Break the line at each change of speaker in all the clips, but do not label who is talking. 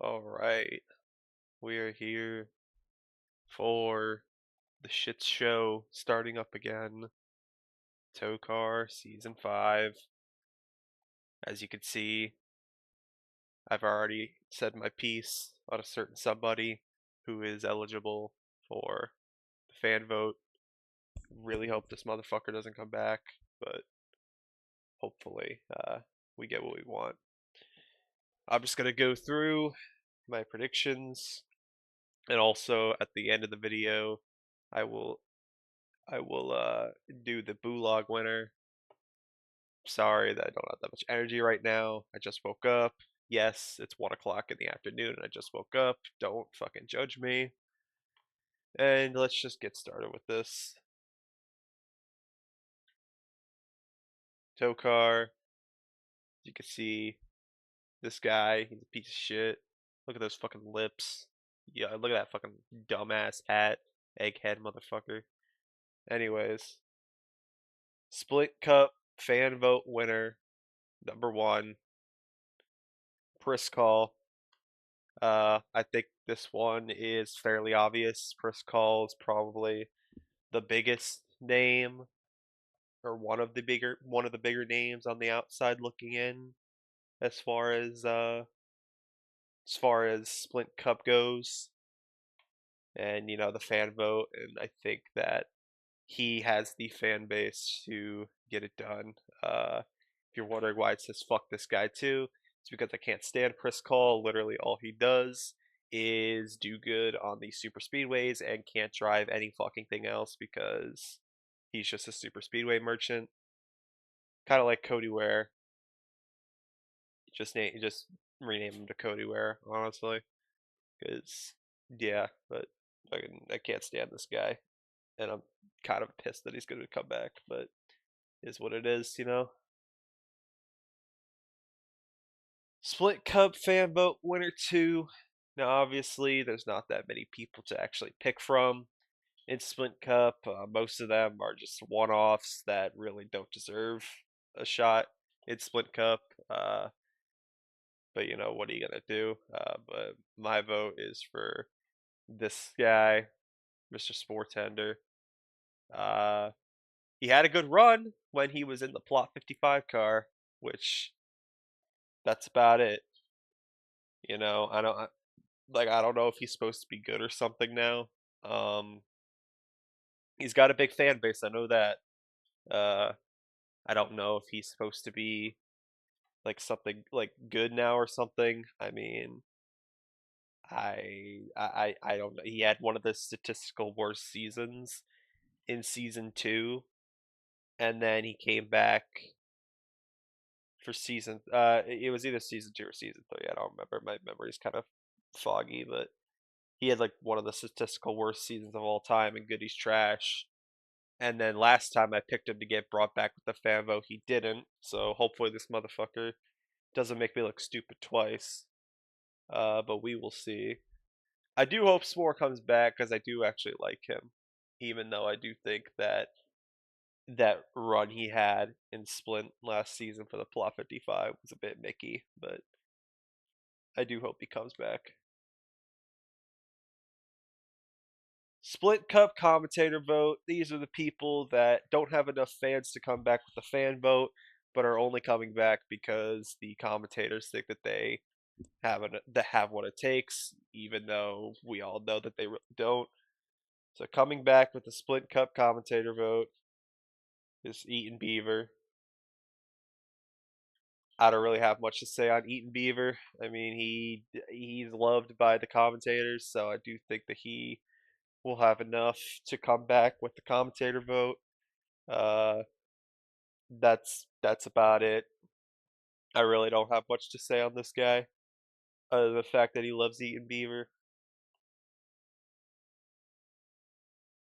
All right, we are here for the shit show starting up again. Toecar season 5. As you can see, I've already said my piece on a certain somebody who is eligible for the fan vote. Really hope this motherfucker doesn't come back, but hopefully we get what we want. I'm just gonna go through my predictions, and also at the end of the video, I will I will do the Bulog winner. Sorry that I don't have that much energy right now. I just woke up. Yes, it's 1 o'clock in the afternoon and I just woke up. Don't fucking judge me. And let's just get started with this. Toecar, you can see this guy, he's a piece of shit. Look at those fucking lips. Yeah, look at that fucking dumbass hat. Egghead motherfucker. Anyways, Split Cup fan vote winner, number 1, Call. I think this one is fairly obvious. Call is probably the biggest name, or one of the bigger names on the outside looking in, as far as Splint Cup goes, and the fan vote. And I think that he has the fan base to get it done. If you're wondering why it says "fuck this guy" too, it's because I can't stand Chris Cole. Literally, all he does is do good on these super speedways and can't drive any fucking thing else because he's just a super speedway merchant. Kind of like Cody Ware. Just rename him to Cody Ware, honestly, because yeah, but I can't stand this guy, and I'm kind of pissed that he's going to come back, but is what it is. Split Cup fan vote winner 2. Now, obviously, there's not that many people to actually pick from in Split Cup. Most of them are just one-offs that really don't deserve a shot in Split Cup. But what are you gonna do? But my vote is for this guy, Mr. Sportender. Uh, he had a good run when he was in the Plot 55 car, which that's about it. I don't know if he's supposed to be good or something now. Um, he's got a big fan base, I know that. Uh, I don't know if he's supposed to be like something like good now or something. I mean, I don't know. He had one of the statistical worst seasons in season 2, and then he came back for it was either season 2 or season 3. I don't remember. My memory's kind of foggy, but he had like one of the statistical worst seasons of all time, and Goody's trash. And then last time I picked him to get brought back with the fan vote, he didn't. So hopefully this motherfucker doesn't make me look stupid twice. But we will see. I do hope Spore comes back because I do actually like him, even though I do think that that run he had in Splint last season for the Plot 55 was a bit Mickey, but I do hope he comes back. Split Cup commentator vote. These are the people that don't have enough fans to come back with the fan vote, but are only coming back because the commentators think that they have what it takes, even though we all know that they really don't. So coming back with the Split Cup commentator vote is Eaton Beaver. I don't really have much to say on Eaton Beaver. I mean, he's loved by the commentators, so I do think that he will have enough to come back with the commentator vote. Uh, that's about it. I really don't have much to say on this guy, other than the fact that he loves eating beaver.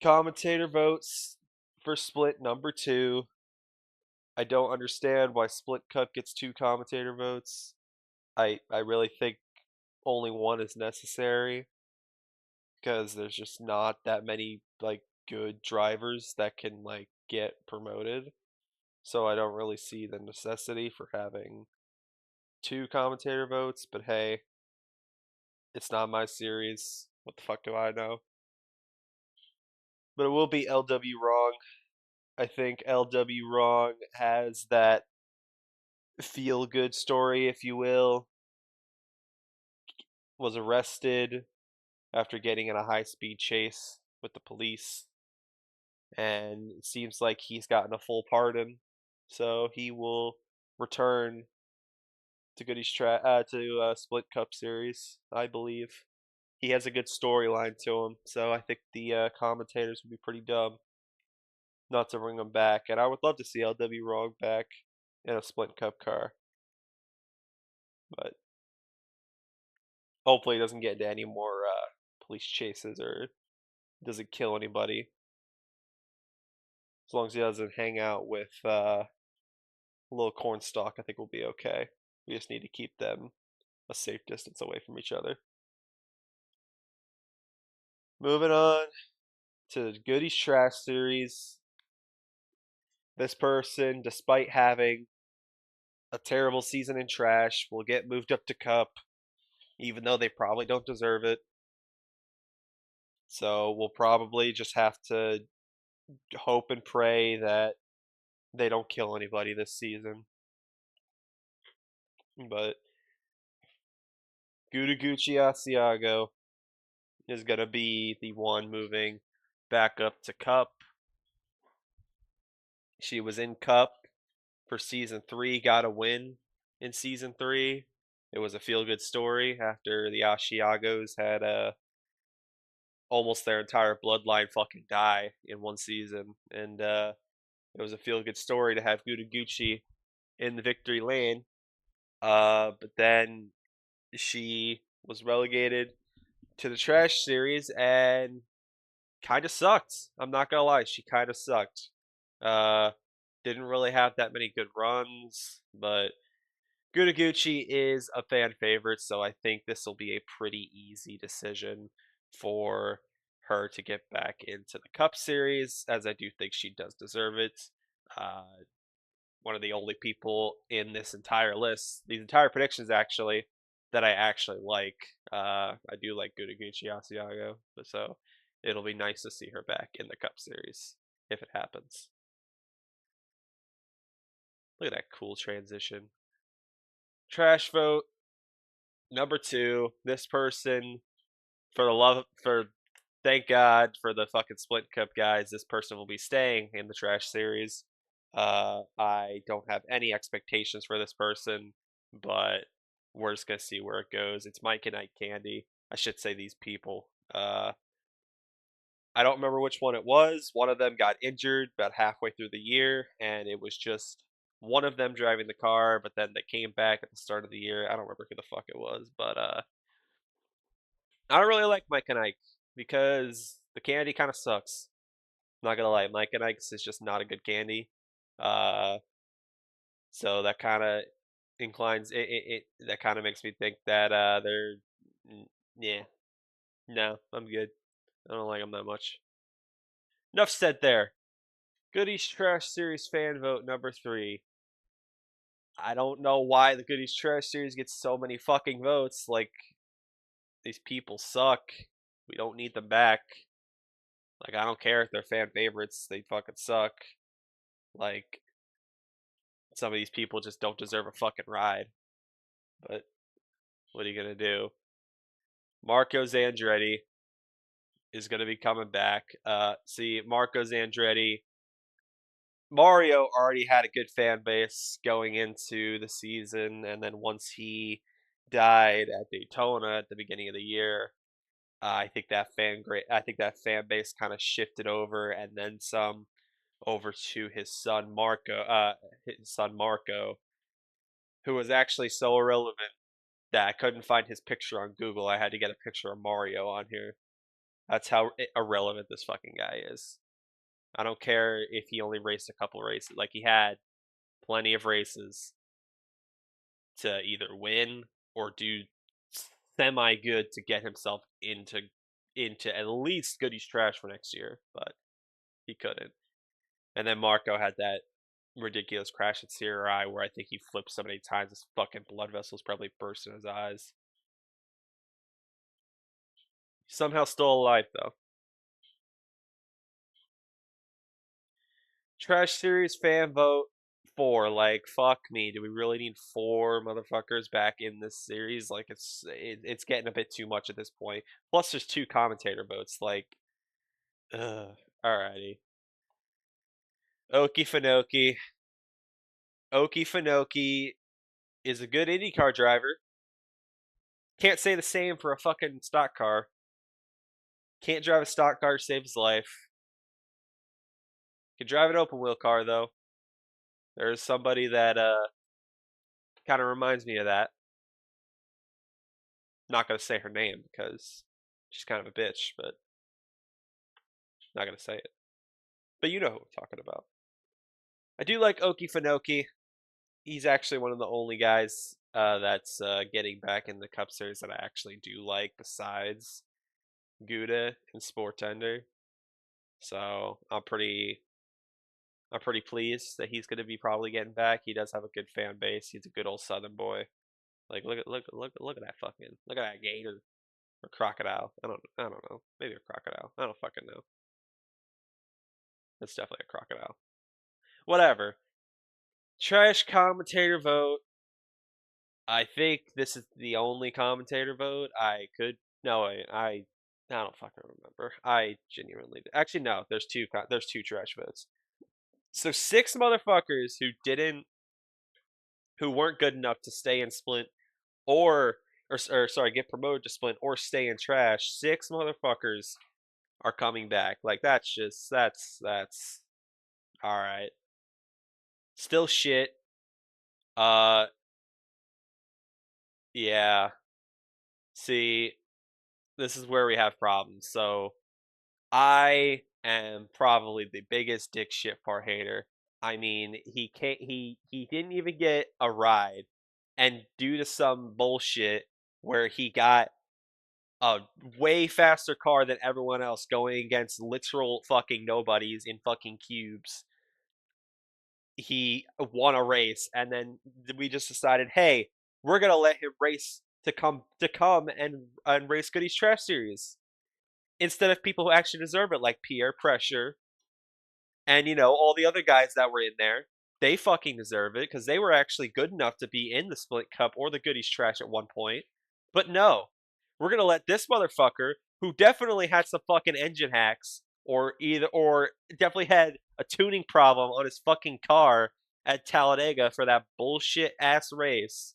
Commentator votes for Split number 2. I don't understand why Split Cup gets 2 commentator votes. I really think only one is necessary because there's just not that many like good drivers that can like get promoted. So I don't really see the necessity for having 2 commentator votes, but hey, It's not my series. What the fuck do I know? But it will be LW Wrong. I think LW Wrong has that feel good story, if you will. Was arrested after getting in a high speed chase with the police, and it seems like he's gotten a full pardon, so he will return to Split Cup Series, I believe. He has a good storyline to him, so I think the commentators would be pretty dumb not to bring him back. And I would love to see LW Wrong back in a Split Cup car, but hopefully he doesn't get into any more police chases or doesn't kill anybody. As long as he doesn't hang out with little cornstalk, I think we'll be okay. We just need to keep them a safe distance away from each other. Moving on to the Goodies Trash series. This person, despite having a terrible season in Trash, will get moved up to Cup, even though they probably don't deserve it. So we'll probably just have to hope and pray that they don't kill anybody this season. But Gudaguchi Asiago is going to be the one moving back up to Cup. She was in Cup for season 3, got a win in season 3. It was a feel good story after the Asiagos had almost their entire bloodline fucking die in one season. And it was a feel good story to have Gudaguchi in the victory lane. But then she was relegated to the Trash series and kind of sucked. I'm not gonna lie, she kind of sucked. Uh, didn't really have that many good runs, but Gudaguchi is a fan favorite, so I think this will be a pretty easy decision for her to get back into the Cup Series, as I do think she does deserve it. Uh, One of the only people in this entire list, these entire predictions actually, that I actually like. I do like Gudaguchi Asiago, so it'll be nice to see her back in the Cup Series if it happens. Look at that cool transition. Trash vote number 2. This person, thank God for the fucking Split Cup guys, this person will be staying in the Trash series. I don't have any expectations for this person, but we're just gonna see where it goes. It's Mike and Ike Candy. I should say these people. I don't remember which one it was. One of them got injured about halfway through the year, and it was just one of them driving the car, but then they came back at the start of the year. I don't remember who the fuck it was, but I don't really like Mike and Ike because the candy kind of sucks. I'm not gonna lie, Mike and Ike's is just not a good candy. Uh, so that kind of inclines it that kind of makes me think that they're yeah, no, I'm good. I don't like them that much. Enough said there. Goodies Trash Series fan vote number 3. I don't know why the Goodies Trash Series gets so many fucking votes. Like, these people suck. We don't need them back. Like, I don't care if they're fan favorites. They fucking suck. Like, some of these people just don't deserve a fucking ride. But what are you gonna do? Marco Zandretti is gonna be coming back. See, Marco Zandretti, Mario already had a good fan base going into the season, and then once he died at Daytona at the beginning of the year, I think that fan base kind of shifted over and then some over to his son Marco, who was actually so irrelevant that I couldn't find his picture on Google. I had to get a picture of Mario on here. That's how irrelevant this fucking guy is. I don't care if he only raced a couple races. Like, he had plenty of races to either win or do semi good to get himself into at least Goodies Trash for next year, but he couldn't. And then Marco had that ridiculous crash at CRI where I think he flipped so many times his fucking blood vessels probably burst in his eyes. Somehow still alive though. Trash series fan vote 4. Like fuck me. Do we really need 4 motherfuckers back in this series? Like it's getting a bit too much at this point. Plus there's 2 commentator votes. Like, ugh. Alrighty. Okie Finoki. Okie Finoki is a good IndyCar driver. Can't say the same for a fucking stock car. Can't drive a stock car to save his life. Can drive an open wheel car though. There's somebody that kind of reminds me of that. Not gonna say her name because she's kind of a bitch, but not gonna say it. But you know who I'm talking about. I do like Oki Finoki. He's actually one of the only guys that's getting back in the Cup Series that I actually do like, besides Gouda and Sportender. So I'm pretty pleased that he's going to be probably getting back. He does have a good fan base. He's a good old Southern boy. Like look at that fucking look at that gator or crocodile. I don't know. Maybe a crocodile. I don't fucking know. It's definitely a crocodile. Whatever. Trash commentator vote. I think this is the only commentator vote I could. No, I don't fucking remember. I genuinely actually no. There's two trash votes. So 6 motherfuckers who weren't good enough to stay in Splint or or sorry get promoted to Splint or stay in trash. 6 motherfuckers are coming back. Like that's all right. Still shit. Uh, yeah. See, this is where we have problems. So I am probably the biggest dick shit part hater. I mean, he can't. He didn't even get a ride, and due to some bullshit where he got a way faster car than everyone else going against literal fucking nobodies in fucking cubes, he won a race, and then we just decided, hey, we're gonna let him race to come and race Goodies Trash Series instead of people who actually deserve it, like Pierre Pressure and all the other guys that were in there. They fucking deserve it because they were actually good enough to be in the Split Cup or the Goodies Trash at one point. But no, we're gonna let this motherfucker, who definitely had some fucking engine hacks, or definitely had a tuning problem on his fucking car at Talladega for that bullshit ass race.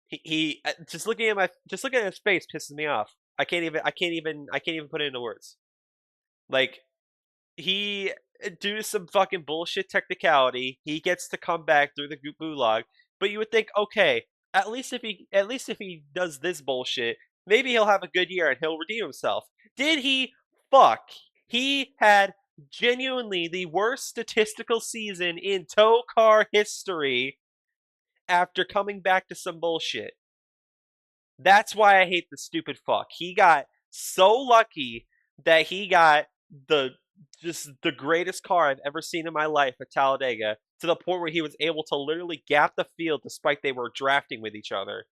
He just looking at his face pisses me off. I can't even put it into words. Like he due to some fucking bullshit technicality, he gets to come back through the gulag. But you would think, okay, at least if he does this bullshit, maybe he'll have a good year and he'll redeem himself. Did he? Fuck. He had genuinely the worst statistical season in Toecar history after coming back to some bullshit. That's why I hate the stupid fuck. He got so lucky that he got the just the greatest car I've ever seen in my life at Talladega, to the point where he was able to literally gap the field despite they were drafting with each other.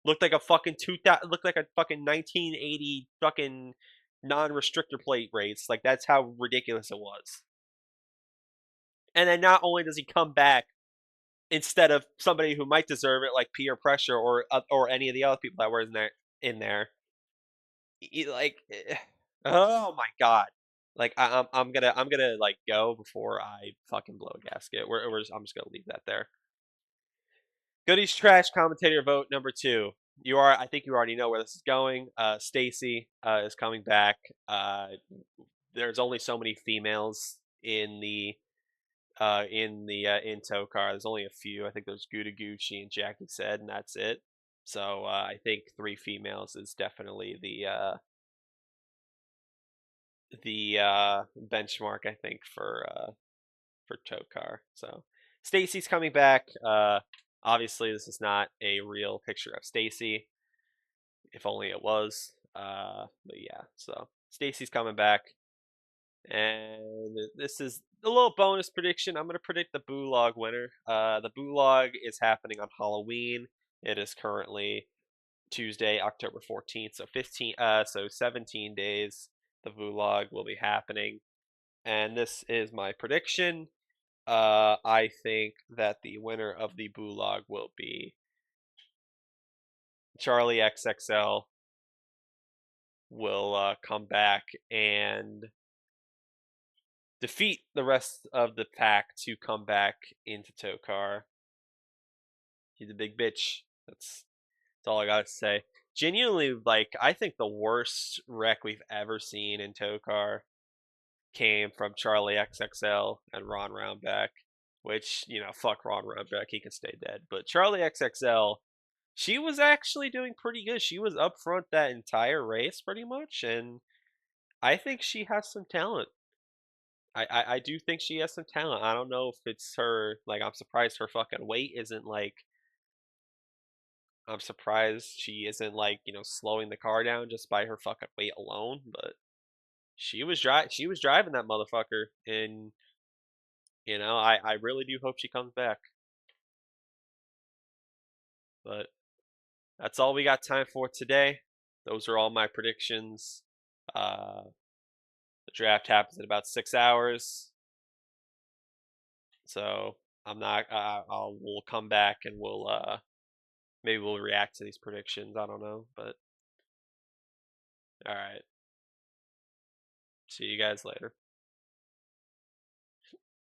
Looked like a fucking 1980 fucking non-restrictor plate race. Like that's how ridiculous it was. And then not only does he come back instead of somebody who might deserve it, like Peer Pressure or any of the other people that were in there, like, oh my god, like I'm gonna like go before I fucking blow a gasket. I'm just gonna leave that there. Goodies Trash commentator vote number 2. I think you already know where this is going. Stacy is coming back. There's only so many females in Toecar. There's only a few. I think there's Guda Gucci and Jackie said, and that's it. So I think 3 females is definitely the benchmark. I think for Toecar. So Stacy's coming back. Obviously, this is not a real picture of Stacy. If only it was. But yeah, so Stacy's coming back. And this is a little bonus prediction. I'm going to predict the Bulog winner. The Bulog is happening on Halloween. It is currently Tuesday, October 14th. So 17 days the vlog will be happening. And this is my prediction. I think that the winner of the vlog will be Charlie XXL will come back and defeat the rest of the pack to come back into Toecar. He's a big bitch. That's all I gotta say. Genuinely, like, I think the worst wreck we've ever seen in Toecar came from Charlie XXL and Ron Roundback, which, fuck Ron Roundback, he can stay dead. But Charlie XXL, she was actually doing pretty good. She was up front that entire race pretty much, and I think she has some talent. I do think she has some talent. I don't know if it's her, like, I'm surprised her fucking weight isn't like, I'm surprised she isn't like, slowing the car down just by her fucking weight alone, but she was driving that motherfucker, and I really do hope she comes back. But that's all we got time for today. Those are all my predictions. The draft happens in about 6 hours, so I'm not. We'll come back and maybe we'll react to these predictions. I don't know, but all right. See you guys later.